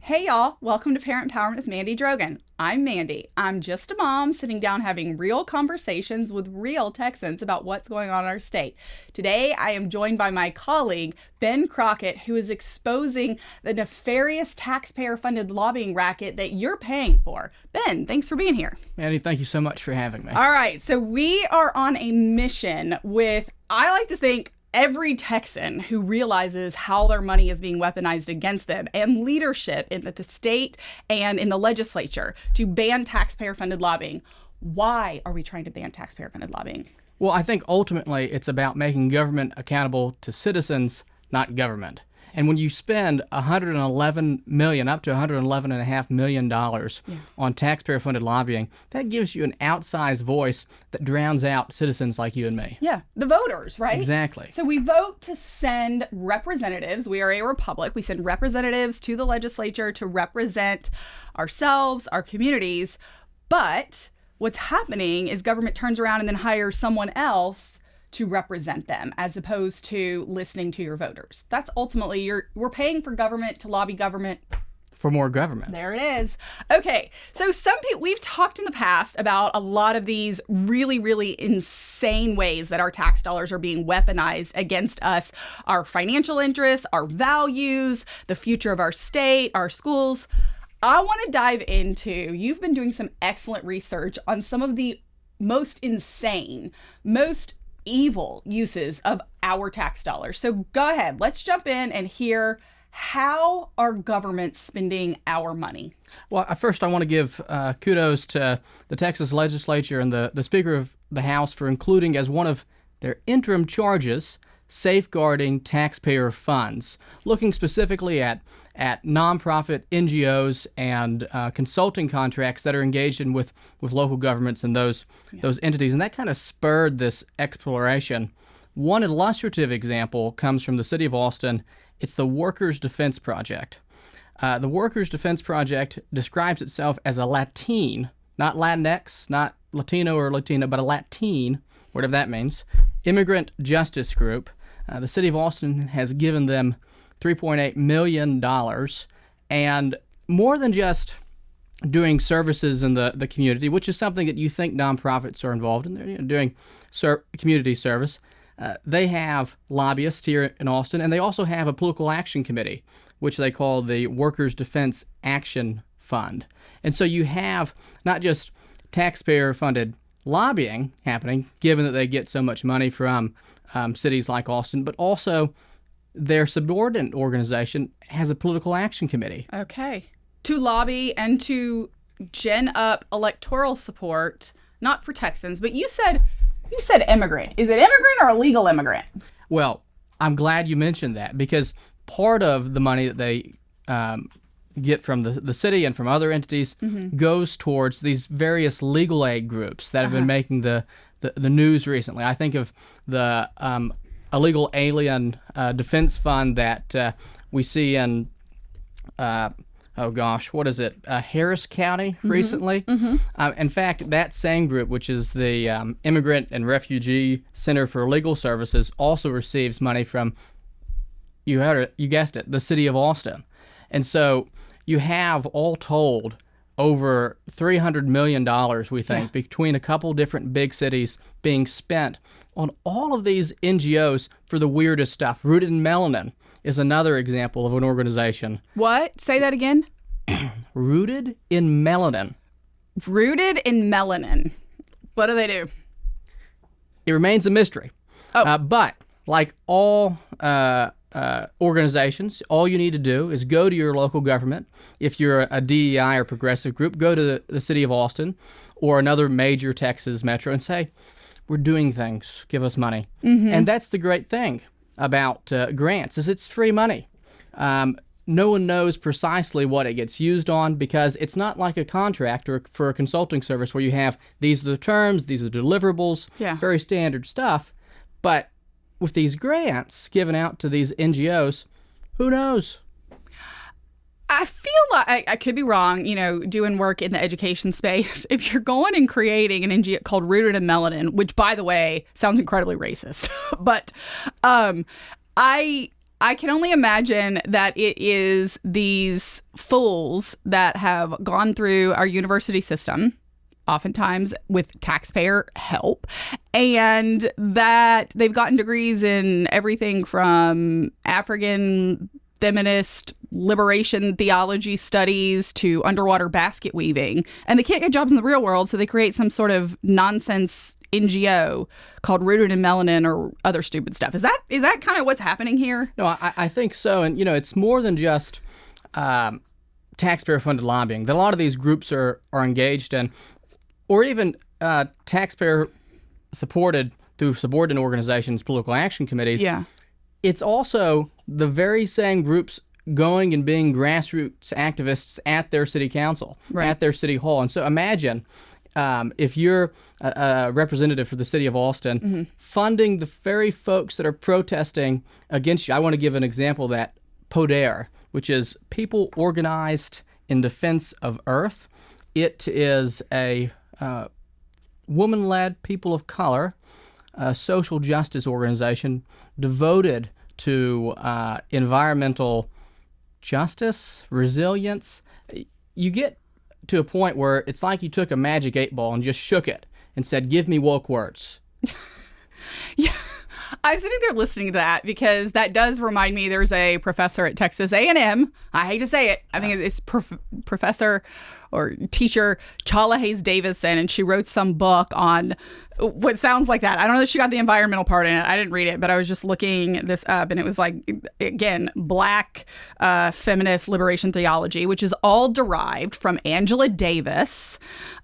Hey y'all, welcome to Parent Empowerment with Mandy Drogin. I'm Mandy. I'm just a mom sitting down having real conversations with real Texans about what's going on in our state. Today, I am joined by my colleague, Ben Crockett, who is exposing the nefarious taxpayer-funded lobbying racket that you're paying for. Ben, thanks for being here. Mandy, thank you so much for having me. All right, so we are on a mission with, I like to think, every Texan who realizes how their money is being weaponized against them, and leadership in the state and in the legislature to ban taxpayer-funded lobbying. Why are we trying to ban taxpayer-funded lobbying? Well, I think ultimately it's about making government accountable to citizens, not government. And when you spend $111 million, up to $111.5 million on taxpayer-funded lobbying, that gives you an outsized voice that drowns out citizens like you and me. Yeah, the voters, right? Exactly. So we vote to send representatives. We are a republic. We send representatives to the legislature to represent ourselves, our communities. But what's happening is government turns around and then hires someone else to represent them, as opposed to listening to your voters. That's ultimately, we're paying for government to lobby government. For more government. There it is. Okay, so some people, we've talked in the past about a lot of these really, really insane ways that our tax dollars are being weaponized against us, our financial interests, our values, the future of our state, our schools. I want to dive into, you've been doing some excellent research on some of the most insane, most evil uses of our tax dollars. So go ahead, let's jump in and hear how our government's spending our money. Well, first I want to give kudos to the Texas legislature and the Speaker of the House for including as one of their interim charges safeguarding taxpayer funds, looking specifically at nonprofit NGOs and consulting contracts that are engaged in with local governments and those entities. And that kind of spurred this exploration. One illustrative example comes from the city of Austin. It's the Workers' Defense Project. The Workers' Defense Project describes itself as a Latine, not Latinx, not Latino or Latina, but a Latine, whatever that means, immigrant justice group. The city of Austin has given them $3.8 million, and more than just doing services in the community, which is something that you think nonprofits are involved in. They're doing community service. They have lobbyists here in Austin, and they also have a political action committee, which they call the Workers' Defense Action Fund. And so you have not just taxpayer-funded lobbying happening, given that they get so much money from cities like Austin, but also their subordinate organization has a political action committee. Okay. To lobby and to gin up electoral support, not for Texans, but you said immigrant. Is it immigrant or a legal immigrant? Well, I'm glad you mentioned that, because part of the money that they get from the city and from other entities goes towards these various legal aid groups that have been making the news recently. I think of the illegal alien defense fund that we see in Harris County recently. In fact, that same group, which is the Immigrant and Refugee Center for Legal Services, also receives money from, you guessed it, the city of Austin. And so you have, all told, over $300 million, we think, between a couple different big cities being spent on all of these NGOs for the weirdest stuff. Rooted in Melanin is another example of an organization. What? Say that again. Rooted in Melanin. Rooted in Melanin. What do they do? It remains a mystery. But like all organizations, all you need to do is go to your local government. If you're a DEI or progressive group, go to the city of Austin or another major Texas metro and say, we're doing things, give us money. And that's the great thing about grants, is it's free money. No one knows precisely what it gets used on, because it's not like a contract or for a consulting service where you have these are the terms, these are the deliverables, very standard stuff. But with these grants given out to these NGOs, who knows? I feel like I could be wrong, doing work in the education space. If you're going and creating an NGO called Rooted in Melanin, which, by the way, sounds incredibly racist, but I can only imagine that it is these fools that have gone through our university system, oftentimes with taxpayer help, and that they've gotten degrees in everything from African feminist liberation theology studies to underwater basket weaving, and they can't get jobs in the real world, so they create some sort of nonsense NGO called Rooted in Melanin or other stupid stuff. Is that kind of what's happening here? No, I think so. And, it's more than just taxpayer-funded lobbying that a lot of these groups are engaged in, or even taxpayer-supported through subordinate organizations, political action committees. Yeah. It's also the very same groups going and being grassroots activists at their city council, right, at their city hall. And so imagine if you're a representative for the city of Austin, mm-hmm, funding the very folks that are protesting against you. I want to give an example of that. PODER, which is People Organized in Defense of Earth. It is a woman-led, people of color, social justice organization devoted to environmental justice, resilience. You get to a point where it's like you took a magic 8-ball and just shook it and said, give me woke words. Yeah. I was sitting there listening to that because that does remind me, there's a professor at Texas A&M. I hate to say it. I think it's Professor or teacher Chala Hayes Davison, and she wrote some book on what sounds like that. I don't know if she got the environmental part in it. I didn't read it, but I was just looking this up, and it was like, again, Black feminist liberation theology, which is all derived from Angela Davis,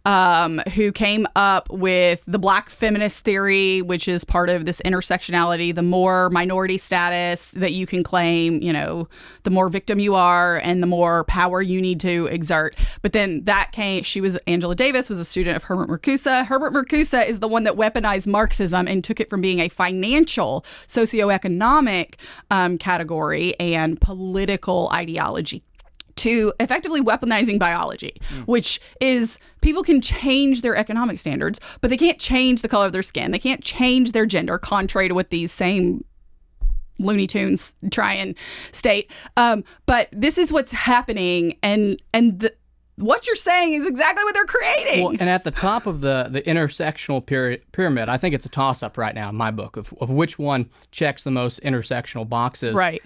who came up with the Black feminist theory, which is part of this intersectionality. The more minority status that you can claim, the more victim you are and the more power you need to exert. But then Angela Davis was a student of Herbert Marcuse. Herbert Marcuse is the one that weaponized Marxism and took it from being a financial, socioeconomic category and political ideology to effectively weaponizing biology, which is people can change their economic standards, but they can't change the color of their skin. They can't change their gender, contrary to what these same Looney Tunes try and state. But this is what's happening, and what you're saying is exactly what they're creating. Well, and at the top of the intersectional pyramid, I think it's a toss-up right now in my book of which one checks the most intersectional boxes. Right.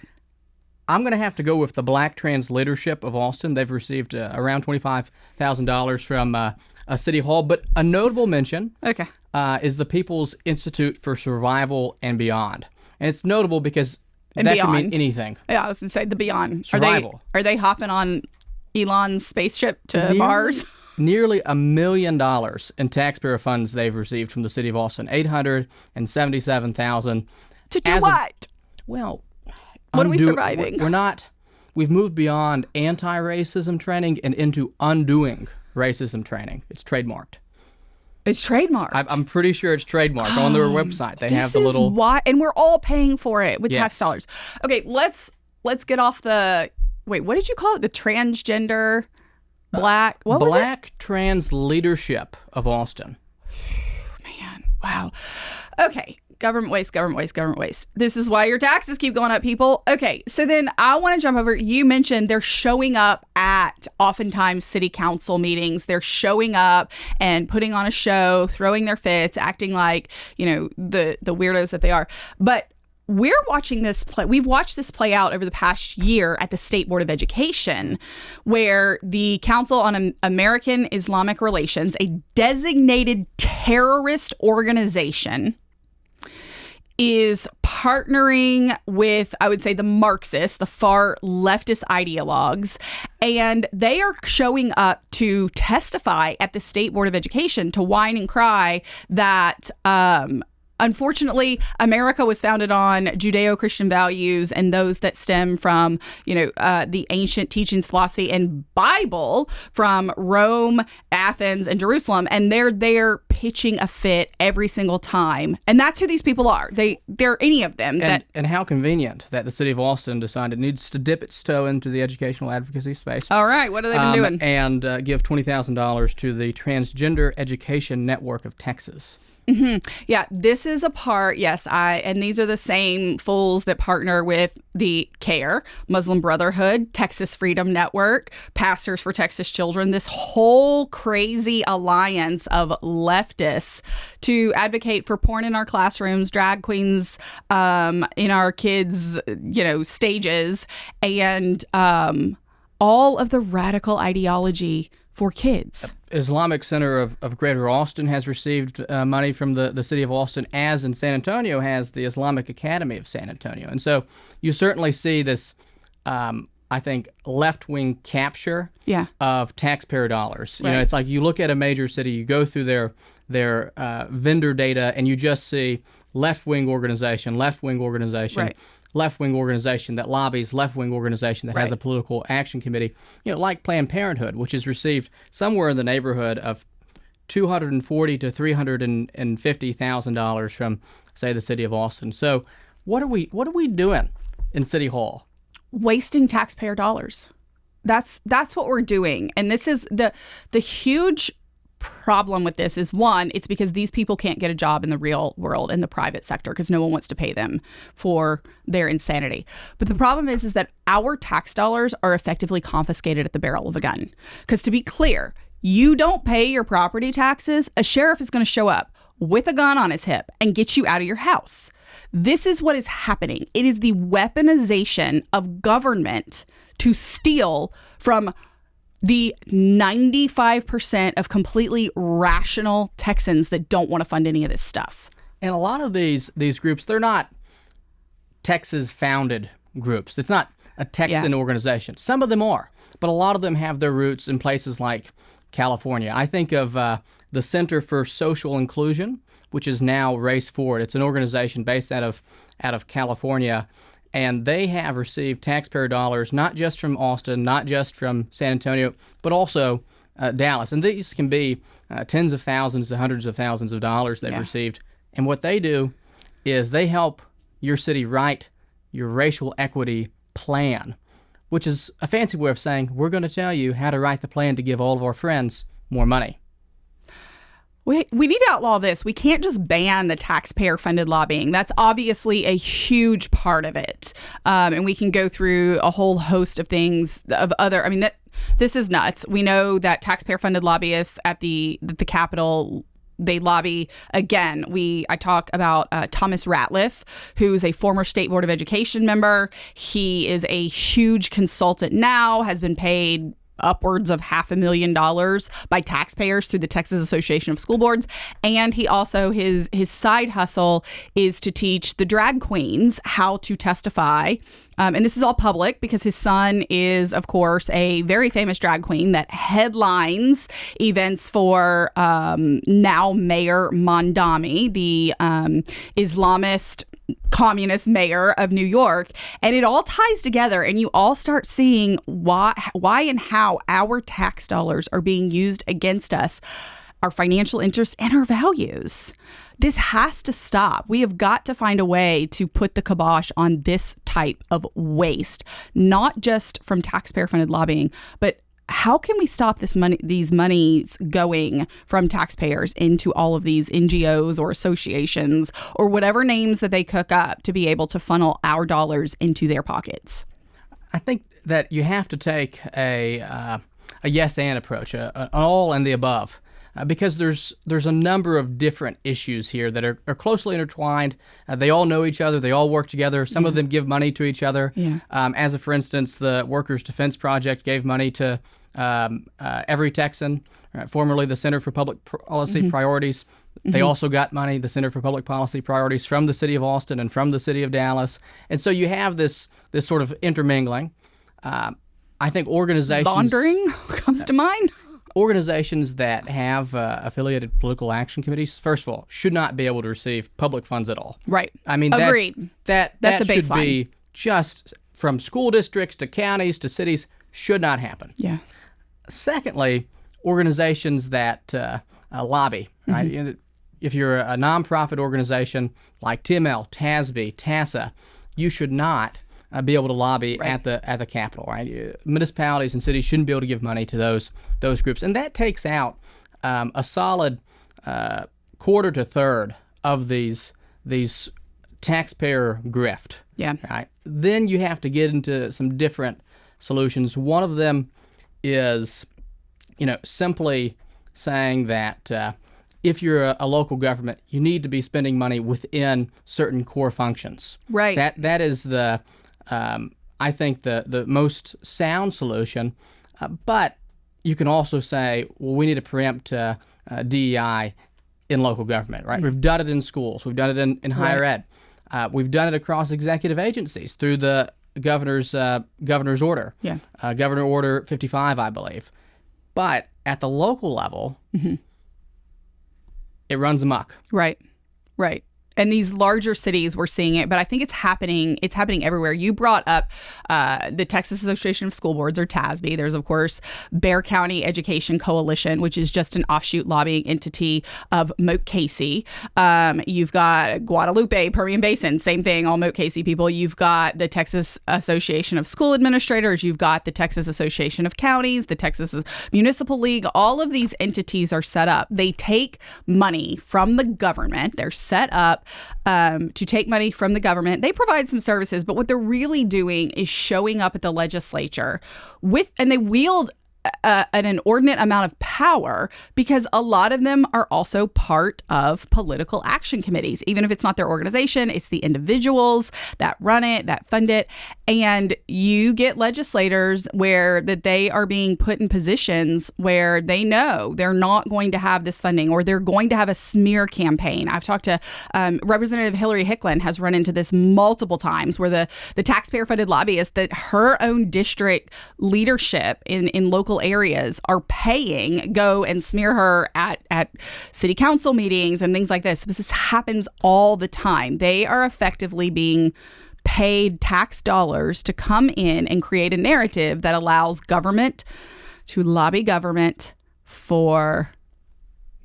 I'm going to have to go with the Black Trans Leadership of Austin. They've received around $25,000 from a city hall. But a notable mention is the People's Institute for Survival and Beyond. And it's notable because that can mean anything. Yeah, I was going to say the Beyond. Survival. Are they hopping on Elon's spaceship to Mars? Nearly $1 million in taxpayer funds they've received from the city of Austin. $877,000. To do what? Well, what are we surviving? We've moved beyond anti-racism training and into undoing racism training. It's trademarked. It's trademarked. I'm pretty sure it's trademarked on their website. They have the little. This is why, and we're all paying for it with tax dollars. Okay, let's get off the. Wait, what did you call it? The transgender Black. What was it? Black Trans Leadership of Austin. Man, wow. Okay. Government waste, government waste, government waste. This is why your taxes keep going up, people. Okay, so then I want to jump over. You mentioned they're showing up at oftentimes city council meetings. They're showing up and putting on a show, throwing their fits, acting like, the weirdos that they are. But we're watching this play. We've watched this play out over the past year at the State Board of Education, where the Council on American Islamic Relations, a designated terrorist organization, is partnering with, I would say, the Marxists, the far leftist ideologues, and they are showing up to testify at the State Board of Education to whine and cry that Unfortunately, America was founded on Judeo-Christian values and those that stem from, the ancient teachings, philosophy, and Bible from Rome, Athens, and Jerusalem. And they're there pitching a fit every single time. And that's who these people are. They're any of them. And how convenient that the city of Austin decided it needs to dip its toe into the educational advocacy space. All right. What have they been doing? And give $20,000 to the Transgender Education Network of Texas. Mm-hmm. Yeah, this is a part, and these are the same fools that partner with the CARE, Muslim Brotherhood, Texas Freedom Network, Pastors for Texas Children, this whole crazy alliance of leftists to advocate for porn in our classrooms, drag queens in our kids', stages, and all of the radical ideology for kids. Islamic Center of Greater Austin has received money from the city of Austin, as in San Antonio has the Islamic Academy of San Antonio. And so you certainly see this, I think, left-wing capture of taxpayer dollars. Right. It's like you look at a major city, you go through their vendor data, and you just see left-wing organization, right. left-wing organization that lobbies, left-wing organization that has a political action committee, like Planned Parenthood, which has received somewhere in the neighborhood of $240,000 to $350,000 from, say, the city of Austin. So what are we doing in City Hall? Wasting taxpayer dollars. That's what we're doing. And this is the huge problem with this is, one, it's because these people can't get a job in the real world, in the private sector, because no one wants to pay them for their insanity. But the problem is that our tax dollars are effectively confiscated at the barrel of a gun. Because to be clear, you don't pay your property taxes, a sheriff is going to show up with a gun on his hip and get you out of your house. This is what is happening. It is the weaponization of government to steal from the 95% of completely rational Texans that don't want to fund any of this stuff. And a lot of these groups, they're not Texas-founded groups. It's not a Texan organization. Some of them are, but a lot of them have their roots in places like California. I think of the Center for Social Inclusion, which is now Race Forward. It's an organization based out of California. And they have received taxpayer dollars, not just from Austin, not just from San Antonio, but also Dallas. And these can be tens of thousands to hundreds of thousands of dollars they've received. And what they do is they help your city write your racial equity plan, which is a fancy way of saying we're going to tell you how to write the plan to give all of our friends more money. We need to outlaw this. We can't just ban the taxpayer-funded lobbying. That's obviously a huge part of it. And we can go through a whole host of things this is nuts. We know that taxpayer-funded lobbyists at the Capitol, they lobby. Again, I talk about Thomas Ratliff, who's a former State Board of Education member. He is a huge consultant now, has been paid upwards of $500,000 by taxpayers through the Texas Association of School Boards. And he also, his side hustle is to teach the drag queens how to testify. And this is all public because his son is, of course, a very famous drag queen that headlines events for now Mayor Mondami, the Islamist communist mayor of New York. And it all ties together, and you all start seeing why and how our tax dollars are being used against us, our financial interests, and our values. This has to stop. We have got to find a way to put the kibosh on this type of waste, not just from taxpayer-funded lobbying, but how can we stop these monies going from taxpayers into all of these NGOs or associations or whatever names that they cook up to be able to funnel our dollars into their pockets? I think that you have to take a yes and approach, an all and the above, because there's a number of different issues here that are closely intertwined. They all know each other. They all work together. Some of them give money to each other. As for instance, the Workers' Defense Project gave money to every Texan, formerly the Center for Public Policy Priorities. They also got money, the Center for Public Policy Priorities, from the city of Austin and from the city of Dallas. And so you have this sort of intermingling. I think organizations... Laundering comes to mind. organizations that have affiliated political action committees, first of all, should not be able to receive public funds at all. Right. I mean, agreed. That a should baseline. be just from school districts to counties to cities, should not happen. Yeah. Secondly, organizations that lobby, right? If you're a nonprofit organization like TML, TASB, TASA, you should not be able to lobby at the Capitol, right? Municipalities and cities shouldn't be able to give money to those groups, and that takes out a solid quarter to third of these taxpayer grift. Yeah. Right. Then you have to get into some different solutions. One of them is, simply saying that if you're a local government, you need to be spending money within certain core functions. Right. That is I think the most sound solution. But you can also say, well, we need to preempt DEI in local government, right? We've done it in schools. We've done it in higher ed. We've done it across executive agencies through the governor's order. Yeah. Governor Order 55, I believe. But at the local level, it runs amok. Right. Right. And these larger cities, we're seeing it, but I think it's happening. It's happening everywhere. You brought up the Texas Association of School Boards, or TASB. There's, of course, Bexar County Education Coalition, which is just an offshoot lobbying entity of Moat Casey. You've got Guadalupe, Permian Basin, same thing, all Moat Casey people. You've got the Texas Association of School Administrators. You've got the Texas Association of Counties, the Texas Municipal League. All of these entities are set up. They take money from the government. They're set up to take money from the government. They provide some services, but what they're really doing is showing up at the legislature and they wield an inordinate amount of power, because a lot of them are also part of political action committees. Even if it's not their organization, it's the individuals that run it, that fund it. And you get legislators where that they are being put in positions where they know they're not going to have this funding, or they're going to have a smear campaign. I've talked to Representative Hillary Hicklin has run into this multiple times, where the taxpayer-funded lobbyists that her own district leadership in local areas are paying go and smear her at city council meetings and things like this. This happens all the time. They are effectively being paid tax dollars to come in and create a narrative that allows government to lobby government for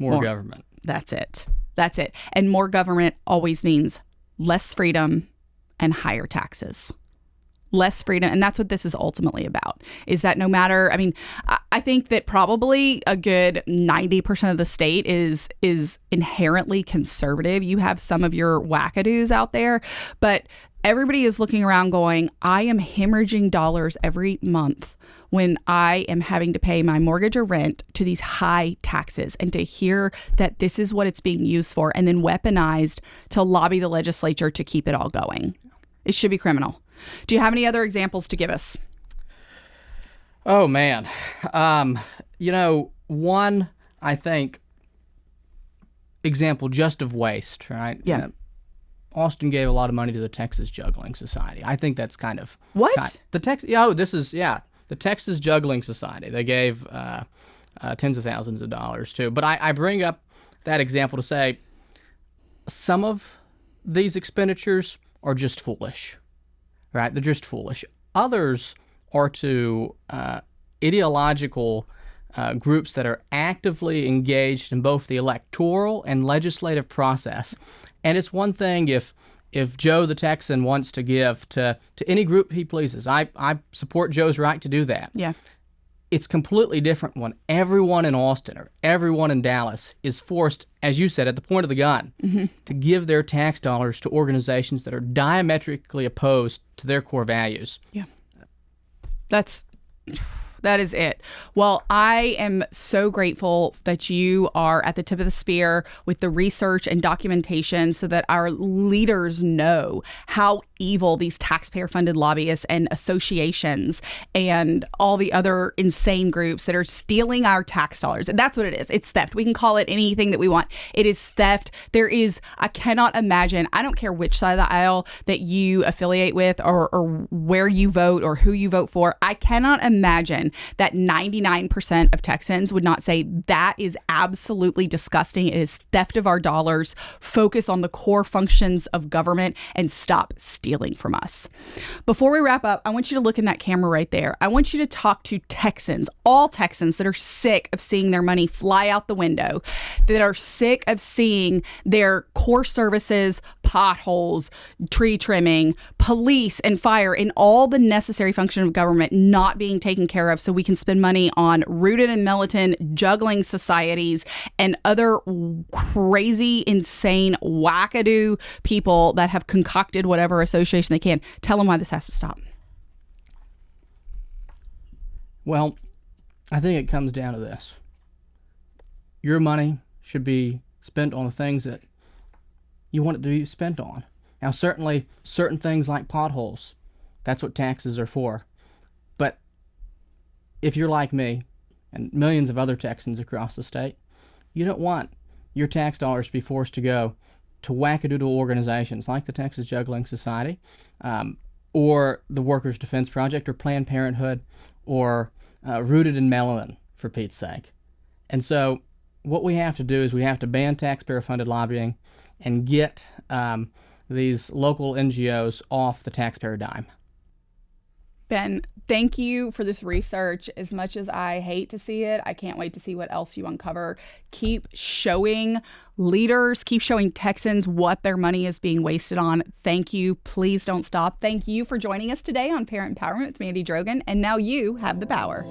more government. That's it. And more government always means less freedom and higher taxes. Less freedom. And that's what this is ultimately about, is that no matter, I think that probably a good 90% of the state is inherently conservative. You have some of your wackadoos out there, but everybody is looking around going, I am hemorrhaging dollars every month when I am having to pay my mortgage or rent to these high taxes, and to hear that this is what it's being used for and then weaponized to lobby the legislature to keep it all going. It should be criminal. Do you have any other examples to give us? Oh, man. One, I think, example just of waste, right? Yeah. Austin gave a lot of money to the Texas Juggling Society. I think that's kind of... What? The Texas Juggling Society. They gave tens of thousands of dollars, too. But I bring up that example to say some of these expenditures are just foolish. Right? They're just foolish. Others are to ideological groups that are actively engaged in both the electoral and legislative process. And it's one thing if Joe the Texan wants to give to any group he pleases. I support Joe's right to do that. Yeah. It's completely different when everyone in Austin or everyone in Dallas is forced, as you said, at the point of the gun, to give their tax dollars to organizations that are diametrically opposed to their core values. Yeah. That is it. Well, I am so grateful that you are at the tip of the spear with the research and documentation so that our leaders know how evil these taxpayer-funded lobbyists and associations and all the other insane groups that are stealing our tax dollars. And that's what it is. It's theft. We can call it anything that we want. It is theft. I cannot imagine, I don't care which side of the aisle that you affiliate with or where you vote or who you vote for. I cannot imagine that 99% of Texans would not say that is absolutely disgusting. It is theft of our dollars. Focus on the core functions of government and stop stealing from us. Before we wrap up, I want you to look in that camera right there. I want you to talk to Texans, all Texans that are sick of seeing their money fly out the window, that are sick of seeing their core services, potholes, tree trimming, police and fire, and all the necessary function of government not being taken care of so we can spend money on rooted and militant juggling societies and other crazy, insane, wackadoo people that have concocted whatever association they can. Tell them why this has to stop. Well, I think it comes down to this. Your money should be spent on the things that you want it to be spent on. Now, certainly, certain things like potholes, that's what taxes are for. But if you're like me and millions of other Texans across the state, you don't want your tax dollars to be forced to go to wackadoodle organizations like the Texas Juggling Society, or the Workers' Defense Project, or Planned Parenthood, or Rooted in Melanin, for Pete's sake. And so what we have to do is we have to ban taxpayer-funded lobbying and get these local NGOs off the taxpayer dime. Ben, thank you for this research. As much as I hate to see it, I can't wait to see what else you uncover. Keep showing leaders, keep showing Texans what their money is being wasted on. Thank you. Please don't stop. Thank you for joining us today on Parent Empowerment with Mandy Drogin. And now you have the power.